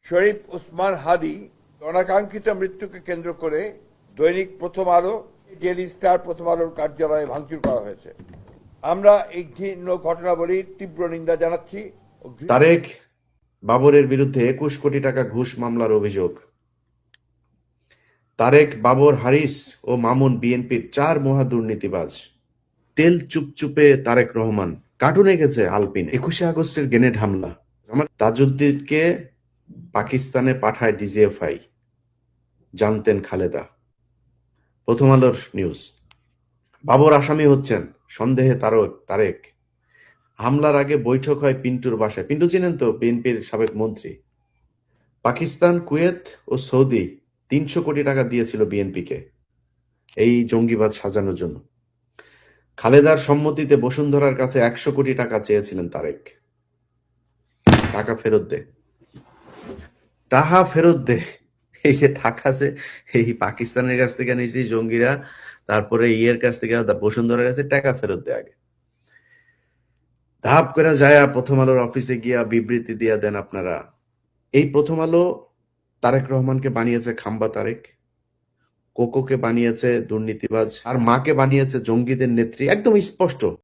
শরীফ ওসমান হাদি অনাকাঙ্ক্ষিত মৃত্যুকে কেন্দ্র করে দৈনিক প্রথম আলো, ডেইলি স্টার, প্রথম আলোর কার্যালয়ে ভাঙচুর করা হয়েছে। আমরা এই ঘৃণ্য ঘটনাবলীর তীব্র নিন্দা জানাচ্ছি। তারেক বাবরের বিরুদ্ধে 21 কোটি টাকা ঘুষ মামলার অভিযোগ। তারেক, বাবর, হারিস ও মামুন বিএনপির 4 মহা দুর্নীতিবাজ। তেল চুপচুপে তারেক রহমান কার্টুন এঁকেছে আলপিন। 21শে আগস্টের গ্রেনেড হামলা, আমার তাজউদ্দিনকে পাকিস্তানে পাঠায় ডিজিএফআই, জানতেন খালেদা। প্রথম আলোর নিউজ। বাবর আসামি হচ্ছেন সন্দেহে তারেক। হামলার আগে বৈঠক হয় পিন্টুর বাসায়। পিন্টু চিনেন তো, বিএনপির সাবেক মন্ত্রী। পাকিস্তান, কুয়েত ও সৌদি 300 কোটি টাকা দিয়েছিল বিএনপিকে এই জঙ্গিবাদ সাজানোর জন্য। খালেদার সম্মতিতে বসুন্ধরার কাছে 100 কোটি টাকা চেয়েছিলেন তারেক। টাকা ফেরত দে, টাকা ফেরত দে। এই যে টাকা আছে, এই পাকিস্তানের কাছ থেকে নিয়েছি জঙ্গিরা, তারপরে ইয়ের কাছ থেকে, বসুন্ধরার কাছে, টাকা ফেরত দে আগে। ধাপ করে যায় প্রথম আলোর অফিসে গিয়া বিবৃতি দিয়া দেন আপনারা। এই প্রথম আলো তারেক রহমানকে বানিয়েছে খাম্বা তারেক, কোকোকে বানিয়েছে দুর্নীতিবাজ, আর মাকে বানিয়েছে জঙ্গিদের নেত্রী। একদম স্পষ্ট।